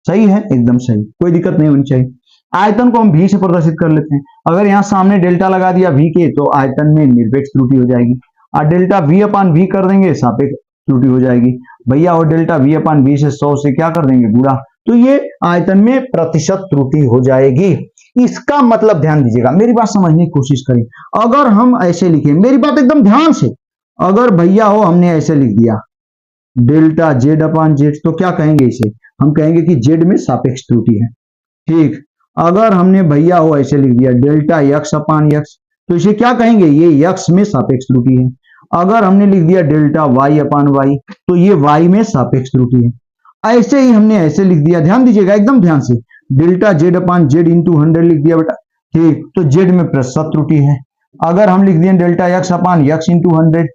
सही है, एकदम सही, कोई दिक्कत नहीं होनी चाहिए। आयतन को हम भी से प्रदर्शित कर लेते हैं, अगर यहां सामने डेल्टा लगा दिया भी के तो आयतन में निरपेक्ष त्रुटि हो जाएगी, और डेल्टा वी अपान वी कर देंगे, सापेक्ष त्रुटि हो जाएगी भैया, और डेल्टा वी अपान वी से 100 से क्या कर देंगे, गुणा, तो ये आयतन में प्रतिशत त्रुटि हो जाएगी। इसका मतलब ध्यान दीजिएगा, मेरी बात समझने की कोशिश करें, अगर हम ऐसे लिखें, मेरी बात एकदम ध्यान से, अगर भैया हो हमने ऐसे लिख दिया डेल्टा जेड अपान जेड, तो क्या कहेंगे इसे, हम कहेंगे कि जेड में सापेक्ष त्रुटि है। ठीक, अगर हमने भैया हो ऐसे लिख दिया डेल्टा यक्स अपान यक्स, तो इसे क्या कहेंगे, ये यक्स में सापेक्ष त्रुटि है। अगर हमने लिख दिया डेल्टा वाई अपान वाई, तो ये वाई में सापेक्ष त्रुटि है। ऐसे ही हमने ऐसे लिख दिया, ध्यान दीजिएगा एकदम ध्यान से, delta z upon Z into 100 लिख दिया बेटा, ठीक, तो जेड में प्रतिशत त्रुटि है। अगर हम लिख दिए डेल्टा यक्स अपान यक्स इंटू 100,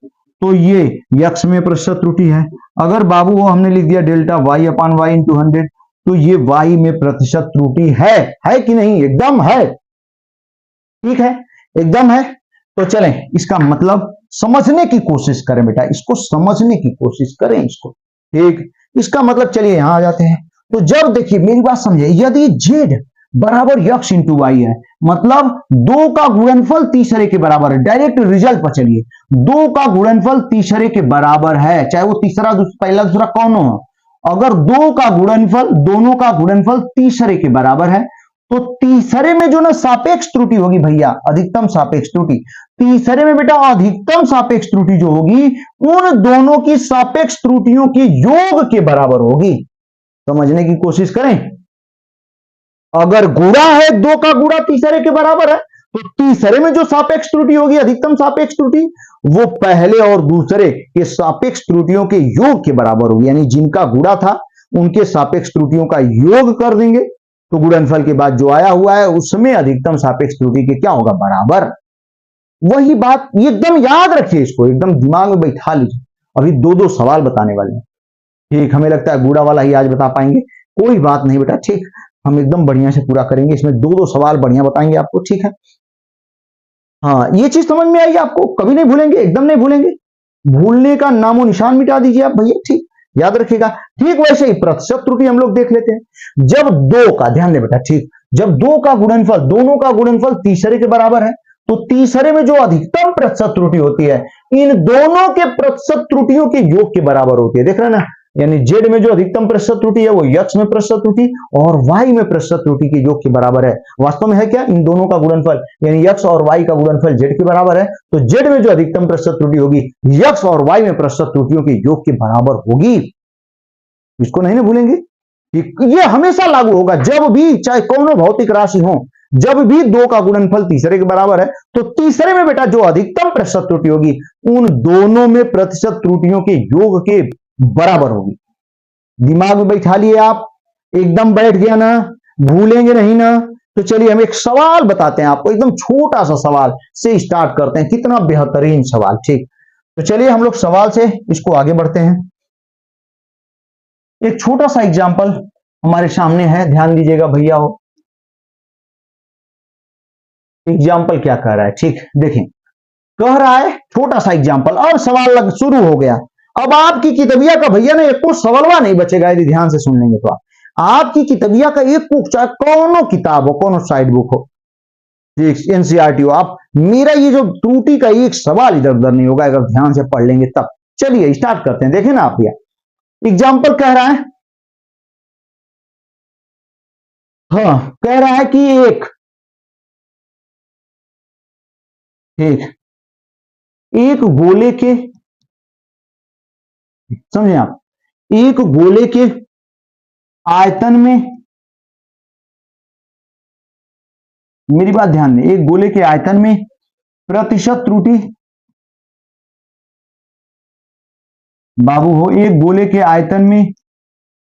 तो ये यक्स में प्रतिशत त्रुटि है। अगर बाबू हो हमने लिख दिया delta Y upon y into 100, तो ये वाई में प्रतिशत त्रुटि है कि नहीं, एकदम है, ठीक है, एकदम है। तो चलें, इसका मतलब समझने की कोशिश करें बेटा, इसको समझने की कोशिश करें इसको, ठीक, इसका मतलब चलिए यहां आ जाते हैं। तो जब देखिए मेरी बात समझे, यदि जेड बराबर यक्स इंटू वाई है, मतलब 2 का गुणनफल तीसरे के बराबर है, डायरेक्ट रिजल्ट पर चलिए, 2 का गुणनफल तीसरे के बराबर है, चाहे वो तीसरा पहला दूसरा कौन हो, अगर 2 का गुणनफल, दोनों का गुणनफल तीसरे के बराबर है, तो तीसरे में जो ना सापेक्ष त्रुटि होगी भैया, अधिकतम सापेक्ष त्रुटि, तीसरे में बेटा अधिकतम सापेक्ष त्रुटि जो होगी, उन दोनों की सापेक्ष त्रुटियों के योग के बराबर होगी। समझने की कोशिश करें, अगर गुणा है, 2 का गुणा तीसरे के बराबर है, तो तीसरे में जो सापेक्ष त्रुटि होगी, अधिकतम सापेक्ष त्रुटि, वो पहले और दूसरे के सापेक्ष त्रुटियों के योग के बराबर होगी। यानी जिनका गुणा था उनके सापेक्ष त्रुटियों का योग कर देंगे, तो गुणनफल के बाद जो आया हुआ है उसमें अधिकतम सापेक्ष त्रुटि के क्या होगा, बराबर। वही बात एकदम याद रखिए, इसको एकदम दिमाग में बैठा लीजिए। अभी दो दो सवाल बताने वाले हैं, ठीक। हमें लगता है गुड़ा वाला ही आज बता पाएंगे, कोई बात नहीं बेटा, ठीक। हम एकदम बढ़िया से पूरा करेंगे, इसमें दो दो सवाल बढ़िया बताएंगे आपको, ठीक है। हाँ, ये चीज समझ में आई आपको, कभी नहीं भूलेंगे, एकदम नहीं भूलेंगे, भूलने का नामो निशान मिटा दीजिए आप भैया, ठीक, याद रखिएगा। ठीक वैसे ही प्रतिशत त्रुटि हम लोग देख लेते हैं। जब दो का, ध्यान दे बेटा, ठीक, जब दो का गुणनफल, दोनों का गुणनफल तीसरे के बराबर है, तो तीसरे में जो अधिकतम प्रतिशत त्रुटि होती है इन दोनों के प्रतिशत त्रुटियों के योग के बराबर होती है। देख रहे हैं ना, यानी जेड में जो अधिकतम प्रतिशत त्रुटि है वो यक्स में प्रतिशत त्रुटि और वाई में प्रतिशत त्रुटि के योग के बराबर है। वास्तव में है क्या, इन दोनों का गुणनफल यानी यक्स और वाई का गुणनफल जेड के बराबर है, तो जेड में जो अधिकतम प्रतिशत त्रुटि होगी यक्स और वाई में प्रतिशत त्रुटियों के योग के बराबर होगी। इसको नहीं ना भूलेंगे, ये हमेशा लागू होगा जब भी, चाहे कौन भौतिक राशि हो, जब भी दो का गुणनफल तीसरे के बराबर है तो तीसरे में बेटा जो अधिकतम प्रतिशत त्रुटि होगी उन दोनों में प्रतिशत त्रुटियों के योग के बराबर होगी। दिमाग में बैठा लिए आप, एकदम बैठ गया ना, भूलेंगे नहीं ना। तो चलिए हम एक सवाल बताते हैं आपको, एकदम छोटा सा सवाल से स्टार्ट करते हैं, कितना बेहतरीन सवाल, ठीक। तो चलिए हम लोग सवाल से इसको आगे बढ़ते हैं। एक छोटा सा एग्जाम्पल हमारे सामने है, ध्यान दीजिएगा भैया हो। एग्जाम्पल क्या कह रहा है, ठीक, देखें, कह रहा है छोटा सा एग्जाम्पल, और सवाल शुरू हो गया। अब आपकी किताबिया का भैया ना एक सवालवा नहीं बचेगा यदि ध्यान से सुन लेंगे तो। आपकी किताबिया का एक बुक, चाहे कौनो किताब हो, कौनो साइड बुक हो, ठीक, एनसीईआरटी हो, आप मेरा ये जो त्रुटि का एक सवाल इधर उधर नहीं होगा अगर ध्यान से पढ़ लेंगे तब। चलिए स्टार्ट करते हैं। देखें ना आप, यह एग्जाम्पल कह रहा है, हाँ, कह रहा है कि एक गोले के, समझे आप, एक गोले के आयतन में, मेरी बात ध्यान दें, एक गोले के आयतन में प्रतिशत त्रुटि, बाबू हो, एक गोले के आयतन में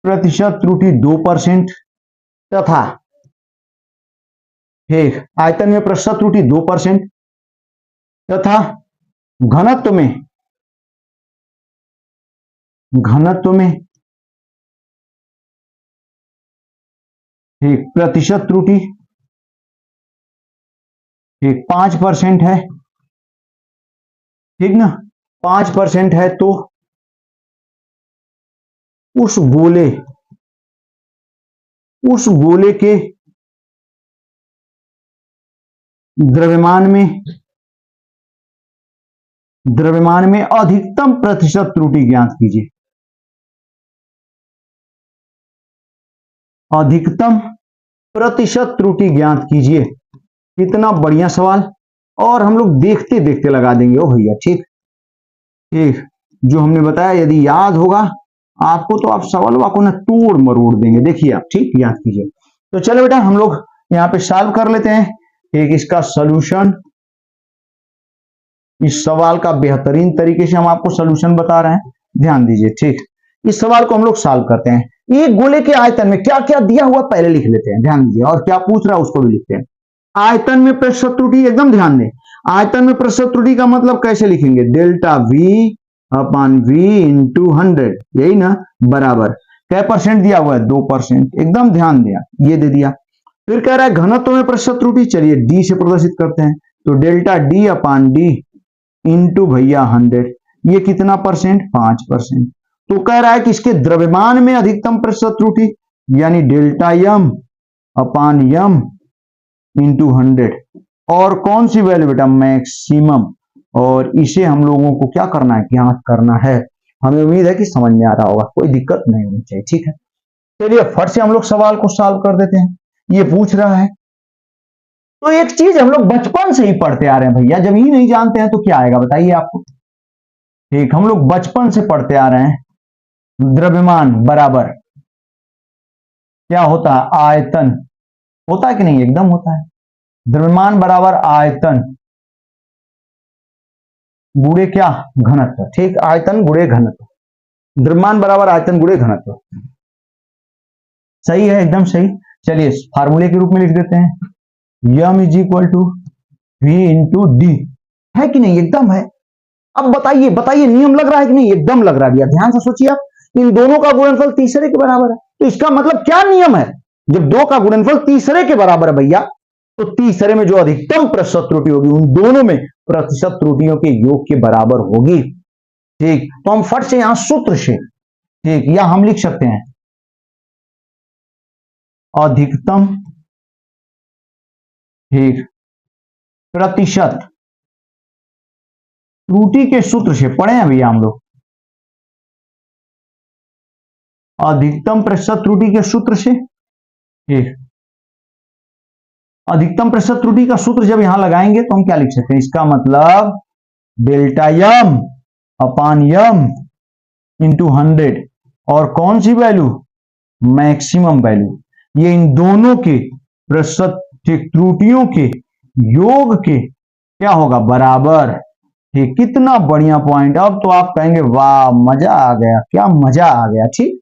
प्रतिशत त्रुटि 2% तथा, ठीक, आयतन में प्रतिशत त्रुटि 2% तथा घनत्व में ठीक प्रतिशत त्रुटि, ठीक, 5% है, ठीक ना, 5% है, तो उस गोले के द्रव्यमान में अधिकतम प्रतिशत त्रुटि ज्ञात कीजिए। अधिकतम प्रतिशत त्रुटि ज्ञात कीजिए। कितना बढ़िया सवाल, और हम लोग देखते देखते लगा देंगे ओ भैया, ठीक, ठीक, जो हमने बताया यदि याद होगा आपको तो आप सवाल को ना तोड़ मरोड़ देंगे। देखिए आप, ठीक, याद कीजिए। तो चलो बेटा हम लोग यहाँ पे सॉल्व कर लेते हैं, ठीक, इसका सॉल्यूशन, इस सवाल का बेहतरीन तरीके से हम आपको सॉल्यूशन बता रहे हैं, ध्यान दीजिए, ठीक। इस सवाल को हम लोग सॉल्व करते हैं। एक गोले के आयतन में क्या क्या दिया हुआ पहले लिख लेते हैं, ध्यान दीजिए, और क्या पूछ रहा है उसको भी लिखते हैं। आयतन में प्रतिशत त्रुटि, एकदम ध्यान दें, आयतन में प्रतिशत त्रुटि का मतलब कैसे लिखेंगे, delta V upon V into 100, यही ना, बराबर क्या परसेंट दिया हुआ है, 2%, एकदम ध्यान दिया, ये दे दिया। फिर कह रहा है घनत्व में प्रतिशत त्रुटि, चलिए D से प्रदर्शित करते हैं, तो delta D upon D into भैया 100, ये कितना परसेंट, 5%। तो कह रहा है कि इसके द्रव्यमान में अधिकतम प्रतिशत त्रुटि यानी delta M upon M into 100, और कौन सी वैल्यू बेटा, मैक्सिमम, और इसे हम लोगों को क्या करना है, ज्ञात करना है। हमें उम्मीद है कि समझ में आ रहा होगा, कोई दिक्कत नहीं होनी चाहिए, ठीक है। चलिए फट से हम लोग सवाल को सॉल्व कर देते हैं। ये पूछ रहा है, तो एक चीज हम लोग बचपन से ही पढ़ते आ रहे हैं भैया, जब ही नहीं जानते हैं तो क्या आएगा बताइए आपको, ठीक, हम लोग बचपन से पढ़ते आ रहे हैं, द्रव्यमान बराबर क्या होता है, आयतन, होता है कि नहीं, एकदम होता है, द्रव्यमान बराबर आयतन गुणे क्या, घनत्व। ठीक, आयतन गुणे घनत्व, द्रव्यमान बराबर आयतन गुणे घनत्व। सही है, एकदम सही। चलिए फार्मूले के रूप में लिख देते हैं, M is equal to V into D, है कि नहीं, एकदम है। अब बताइए बताइए, नियम लग रहा है कि नहीं, एकदम लग रहा है। ध्यान से सोचिए आप, इन दोनों का गुणनफल तीसरे के बराबर है, तो इसका मतलब क्या नियम है, जब दो का गुणनफल तीसरे के बराबर है भैया, तो तीसरे में जो अधिकतम प्रतिशत त्रुटि होगी उन दोनों में प्रतिशत त्रुटियों के योग के बराबर होगी। ठीक, तो हम फट से यहां सूत्र से, ठीक, या हम लिख सकते हैं अधिकतम, ठीक, प्रतिशत त्रुटि के सूत्र से, पढ़े हैं भैया हम लोग, अधिकतम प्रतिशत त्रुटि के सूत्र से। ठीक, अधिकतम प्रतिशत त्रुटि का सूत्र जब यहां लगाएंगे तो हम क्या लिख सकते हैं, इसका मतलब डेल्टा यम अपान यम इंटू 100, और कौन सी वैल्यू, मैक्सिमम वैल्यू, ये इन दोनों के प्रतिशत त्रुटियों के योग के क्या होगा, बराबर। ठीक, कितना बढ़िया पॉइंट। अब तो आप कहेंगे वाह मजा आ गया, क्या मजा आ गया। ठीक,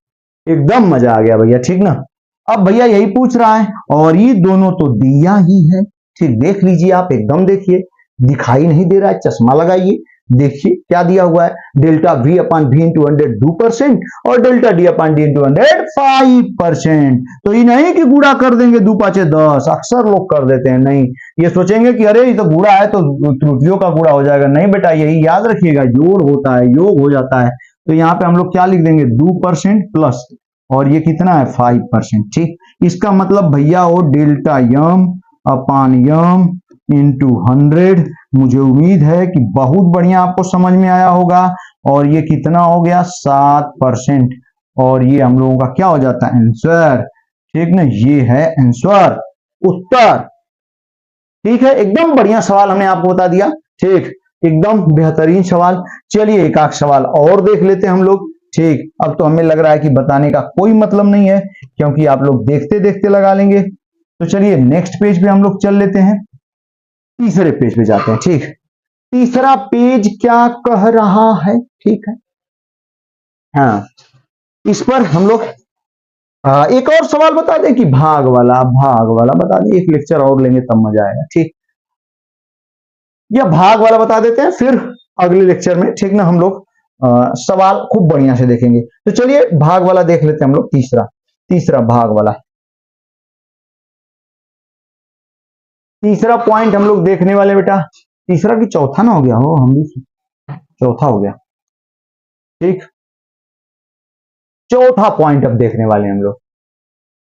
एकदम मजा आ गया भैया। ठीक ना, अब भैया यही पूछ रहा है, और ये दोनों तो दिया ही है। ठीक, देख लीजिए आप, एकदम देखिए, दिखाई नहीं दे रहा है, चश्मा लगाइए, देखिए क्या दिया हुआ है, delta v upon v into 100 2% और delta d upon d into 100 5%। तो ये नहीं कि गुणा कर देंगे 2 5 10, अक्सर लोग कर देते हैं, नहीं, ये सोचेंगे कि अरे ये तो गुणा है तो त्रुटियों का गुणा हो जाएगा। नहीं बेटा, यही याद रखिएगा, जोड़ होता है, योग हो जाता है। तो यहाँ पे हम लोग क्या लिख देंगे, 2% प्लस, और ये कितना है 5%। ठीक, इसका मतलब भैया वो डेल्टा यम अपान यम इंटू 100। मुझे उम्मीद है कि बहुत बढ़िया आपको समझ में आया होगा। और ये कितना हो गया, 7%, और ये हम लोगों का क्या हो जाता है, आंसर। ठीक ना, ये है आंसर, उत्तर। ठीक है, एकदम बढ़िया सवाल हमने आपको बता दिया। ठीक, एकदम बेहतरीन सवाल। चलिए एक आध सवाल और देख लेते हैं हम लोग। ठीक, अब तो हमें लग रहा है कि बताने का कोई मतलब नहीं है, क्योंकि आप लोग देखते देखते लगा लेंगे। तो चलिए नेक्स्ट पेज पे हम लोग चल लेते हैं, तीसरे पेज पे जाते हैं। ठीक, तीसरा पेज क्या कह रहा है, ठीक है, हाँ, इस पर हम लोग एक और सवाल बता दें कि भाग वाला बता दें, एक लेक्चर और लेंगे तब मजा आएगा। ठीक, या भाग वाला बता देते हैं, फिर अगले लेक्चर में, ठीक ना, हम लोग सवाल खूब बढ़िया से देखेंगे। तो चलिए भाग वाला देख लेते हैं हम लोग, तीसरा भाग वाला, तीसरा पॉइंट हम लोग देखने वाले बेटा, तीसरा की चौथा ना हो गया हो, हम भी चौथा हो गया। ठीक, चौथा पॉइंट अब देखने वाले हम लोग,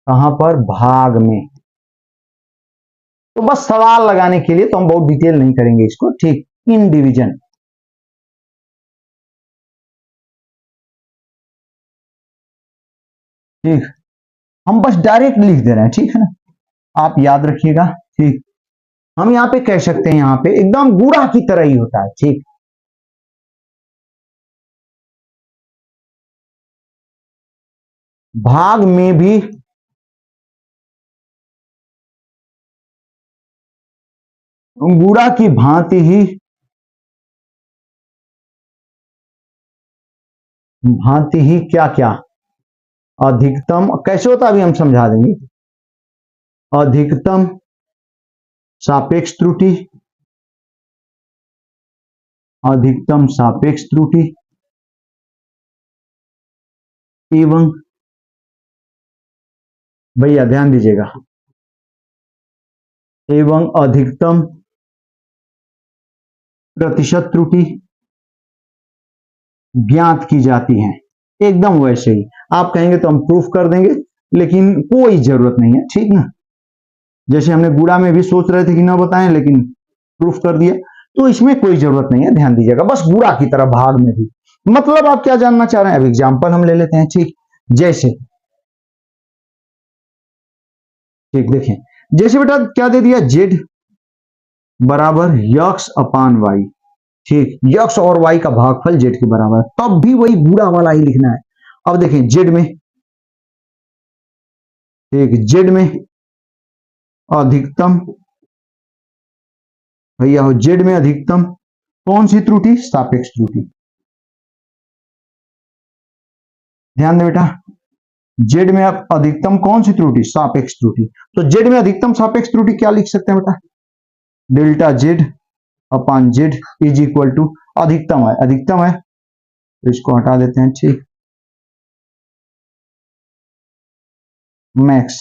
कहां पर, भाग में। तो बस सवाल लगाने के लिए तो हम बहुत डिटेल नहीं करेंगे इसको। ठीक, इन डिवीजन, ठीक, हम बस डायरेक्ट लिख दे रहे हैं, ठीक है ना, आप याद रखिएगा। ठीक, हम यहां पे कह सकते हैं, यहां पे एकदम गुणा की तरह ही होता है। ठीक, भाग में भी गुणा की भांति ही क्या क्या, अधिकतम कैसे होता है अभी हम समझा देंगे, अधिकतम सापेक्ष त्रुटि, अधिकतम सापेक्ष त्रुटि एवं, भैया ध्यान दीजिएगा, एवं अधिकतम प्रतिशत त्रुटि ज्ञात की जाती है। एकदम वैसे ही आप कहेंगे तो हम प्रूफ कर देंगे, लेकिन कोई जरूरत नहीं है। ठीक ना, जैसे हमने गुणा में भी सोच रहे थे कि ना बताएं, लेकिन प्रूफ कर दिया, तो इसमें कोई जरूरत नहीं है, ध्यान दीजिएगा, बस गुणा की तरह भाग में भी। मतलब आप क्या जानना चाह रहे हैं, अब एग्जाम्पल हम ले लेते हैं। ठीक, जैसे, ठीक देखें, जैसे बेटा क्या दे दिया, जेड बराबर यक्स अपान वाई। ठीक, यक्स और वाई का भागफल जेड के बराबर है, तब भी वही गुणा वाला ही लिखना है। अब देखें जेड में, ठीक, जेड में अधिकतम भैया हो जेड में अधिकतम कौन सी त्रुटि? सापेक्ष त्रुटि। ध्यान दे बेटा, जेड में अब अधिकतम कौन सी त्रुटि? सापेक्ष त्रुटि। तो जेड में अधिकतम सापेक्ष त्रुटि क्या लिख सकते हैं बेटा? Delta z upon z is equal to अधिकतम है, अधिकतम है तो इसको हटा देते हैं, ठीक, मैक्स,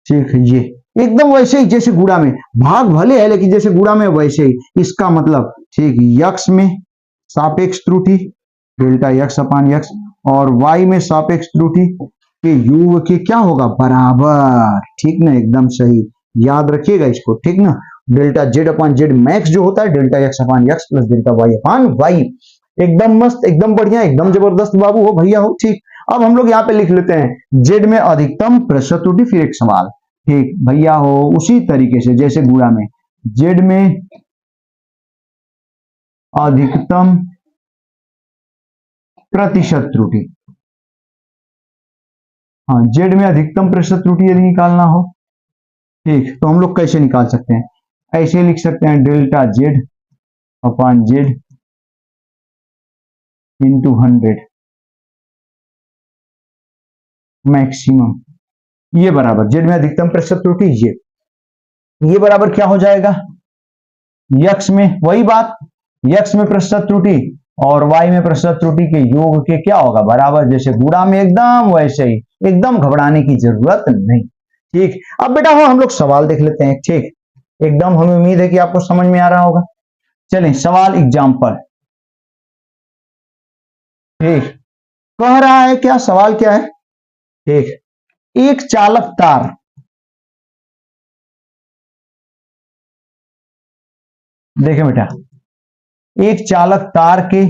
ठीक है। ये एकदम वैसे ही जैसे गुणा में, भाग भले है लेकिन जैसे गुणा में वैसे ही, इसका मतलब ठीक यक्स में सापेक्ष त्रुटि डेल्टा यक्स अपान यक्स और वाई में सापेक्ष त्रुटि के योग के क्या होगा? बराबर, ठीक ना, एकदम सही, याद रखिएगा इसको, ठीक ना। Delta z upon Z max जो होता है डेल्टा एक्स अपान x plus delta Y upon y. एकदम मस्त, एकदम बढ़िया, एकदम जबरदस्त बाबू हो भैया हो, ठीक। अब हम लोग यहाँ पे लिख लेते हैं जेड में अधिकतम प्रतिशत त्रुटि, फिर एक सवाल, ठीक भैया हो, उसी तरीके से जैसे गुणा में, जेड में अधिकतम प्रतिशत त्रुटि, हाँ जेड में अधिकतम प्रतिशत त्रुटि यदि निकालना हो, ठीक, तो हम लोग कैसे निकाल सकते हैं? ऐसे लिख सकते हैं delta z upon Z into 100 maximum, ये बराबर जेड में अधिकतम प्रतिशत त्रुटि, ये बराबर क्या हो जाएगा? यक्स में वही बात, यक्स में प्रतिशत त्रुटि और वाई में प्रतिशत त्रुटि के योग के क्या होगा? बराबर, जैसे गुणा में एकदम वैसे ही, एकदम घबराने की जरूरत नहीं, ठीक। अब बेटा हो हम लोग सवाल देख लेते हैं, ठीक, एकदम हमें उम्मीद है कि आपको समझ में आ रहा होगा। चलिए सवाल एग्जाम्पल, ठीक, कह रहा है क्या, सवाल क्या है? ठीक, एक चालक तार देखें बेटा, एक चालक तार के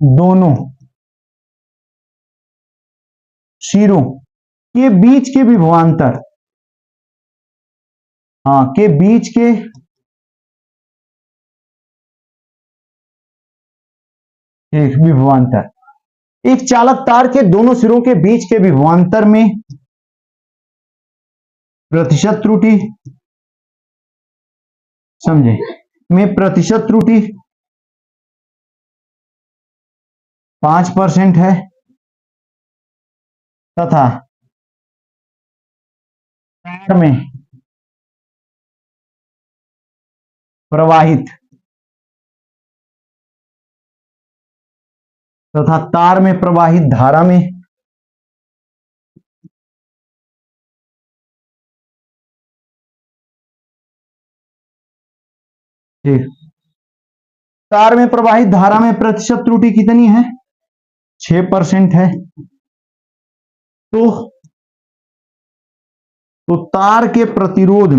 दोनों सिरों के बीच के विभवांतर, हाँ के बीच के एक विभवांतर, एक चालक तार के दोनों सिरों के बीच के विभवांतर में प्रतिशत त्रुटि, समझे, में प्रतिशत त्रुटि 5% है तथा तार में प्रवाहित धारा में ठीक, तार में प्रवाहित धारा में प्रतिशत त्रुटि कितनी है? 6% है। तो तार के प्रतिरोध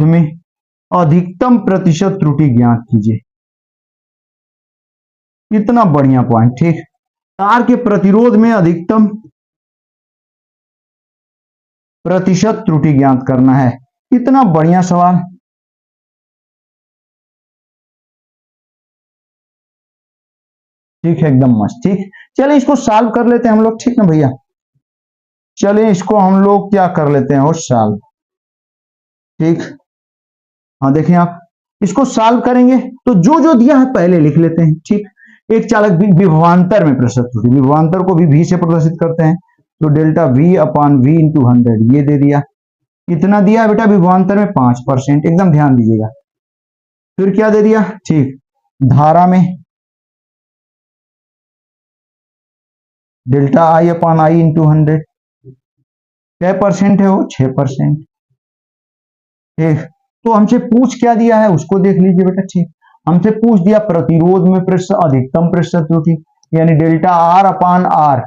में अधिकतम प्रतिशत त्रुटि ज्ञात कीजिए। कितना बढ़िया पॉइंट, ठीक, तार के प्रतिरोध में अधिकतम प्रतिशत त्रुटि ज्ञात करना है, कितना बढ़िया सवाल, ठीक है, एकदम मस्त, ठीक। चलिए इसको सॉल्व कर लेते हैं हम लोग, ठीक ना भैया, चलिए इसको हम लोग क्या कर लेते हैं, और सॉल्व, ठीक, हाँ देखें आप इसको सॉल्व करेंगे तो जो जो दिया है पहले लिख लेते हैं, ठीक। एक चालक विभवांतर में प्रतिशत त्रुटि, विभवांतर को भी से प्रदर्शित करते हैं, तो delta v upon v into 100, ये दे दिया, कितना दिया बेटा विभवांतर में? 5%, एकदम ध्यान दीजिएगा। फिर क्या दे दिया? ठीक, धारा में डेल्टा आई अपान आई इंटू 100, क्या परसेंट है वो? 6%, ठीक। तो हमसे पूछ क्या दिया है उसको देख लीजिए बेटा, ठीक, हमसे पूछ दिया प्रतिरोध में प्रतिशत अधिकतम प्रतिशत त्रुटि, यानी delta r upon r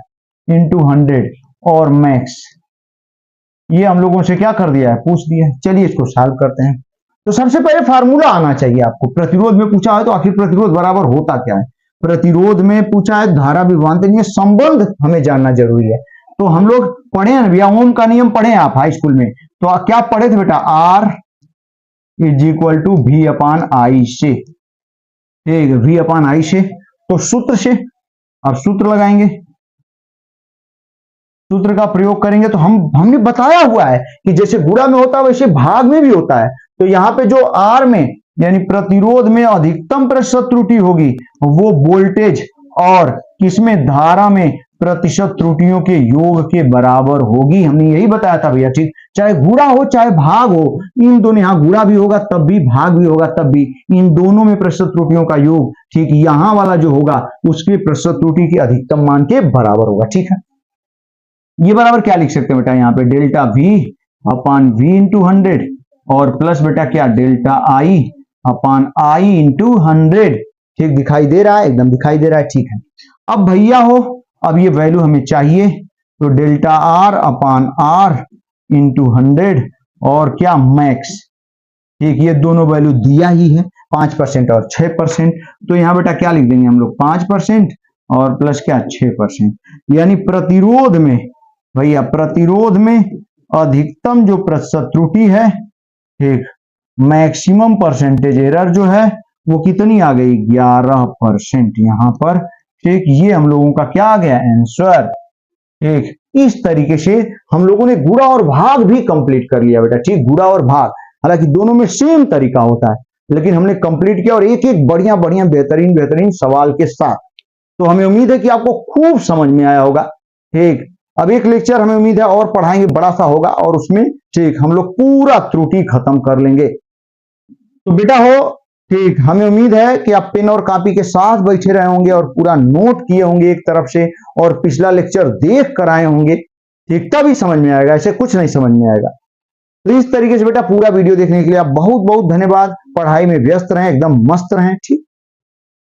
into 100 और मैक्स, ये हम लोगों से क्या कर दिया है? पूछ दिया। चलिए इसको सॉल्व करते हैं। तो सबसे पहले फार्मूला आना चाहिए आपको, प्रतिरोध में पूछा है तो आखिर प्रतिरोध बराबर होता क्या है? प्रतिरोध में पूछा है धारा विभवांतर, ये संबंध हमें जानना जरूरी है। तो हम लोग पढ़े हैं भैया, ओम का नियम पढ़े हैं आप हाई स्कूल में, तो क्या पढ़े थे बेटा? R is equal to V upon I से, ठीक, वी अपान आई से, तो सूत्र से अब सूत्र लगाएंगे, सूत्र का प्रयोग करेंगे तो हमने बताया हुआ है कि जैसे गुणा में होता है वैसे भाग में भी होता है। तो यहाँ पे जो आर में यानी प्रतिरोध में अधिकतम प्रतिशत त्रुटि होगी वो वोल्टेज और किसमें धारा में प्रतिशत त्रुटियों के योग के बराबर होगी। हमने यही बताया था भैया, ठीक, चाहे गुणा हो चाहे भाग हो, इन दोनों, यहाँ गुणा भी होगा तब भी, भाग भी होगा तब भी, इन दोनों में प्रतिशत त्रुटियों का योग, ठीक, यहां वाला जो होगा उसके प्रतिशत त्रुटि के अधिकतम मान के बराबर होगा। ठीक है, ये बराबर क्या लिख सकते हैं बेटा, यहाँ पे डेल्टा V अपान V इंटू 100 और प्लस बेटा क्या delta I upon I into 100। ठीक दिखाई दे रहा है, एकदम दिखाई दे रहा है। ठीक है, अब भैया हो, अब ये वैल्यू हमें चाहिए, तो डेल्टा R अपान R इंटू 100 और क्या मैक्स। ठीक, ये दोनों वैल्यू दिया ही है, 5% और 6%। तो यहां बेटा क्या लिख देंगे हम लोग, 5% और प्लस क्या 6%, यानी प्रतिरोध में भैया, प्रतिरोध में अधिकतम जो प्रतिशत त्रुटि है, ठीक, मैक्सिमम परसेंटेज एरर जो है वो कितनी आ गई, 11% यहां पर। ठीक, ये हम लोगों का क्या आ गया आंसर। ठीक, इस तरीके से हम लोगों ने गुणा और भाग भी कंप्लीट कर लिया बेटा। ठीक, गुणा और भाग, हालांकि दोनों में सेम तरीका होता है, लेकिन हमने कंप्लीट किया और एक एक बढ़िया बढ़िया बेहतरीन बेहतरीन सवाल के साथ। तो हमें उम्मीद है कि आपको खूब समझ में आया होगा। ठीक, अब एक लेक्चर हमें उम्मीद है और पढ़ाएंगे, बड़ा सा होगा और उसमें ठीक हम लोग पूरा त्रुटि खत्म कर लेंगे। तो बेटा हो, ठीक, हमें उम्मीद है कि आप पेन और कॉपी के साथ बैठे रहे होंगे और पूरा नोट किए होंगे एक तरफ से, और पिछला लेक्चर देख कर आए होंगे। ठीक, तभी समझ में आएगा, ऐसे कुछ नहीं समझ में आएगा। तो इस तरीके से बेटा पूरा वीडियो देखने के लिए आप बहुत बहुत धन्यवाद। पढ़ाई में व्यस्त रहें, एकदम मस्त रहें। ठीक।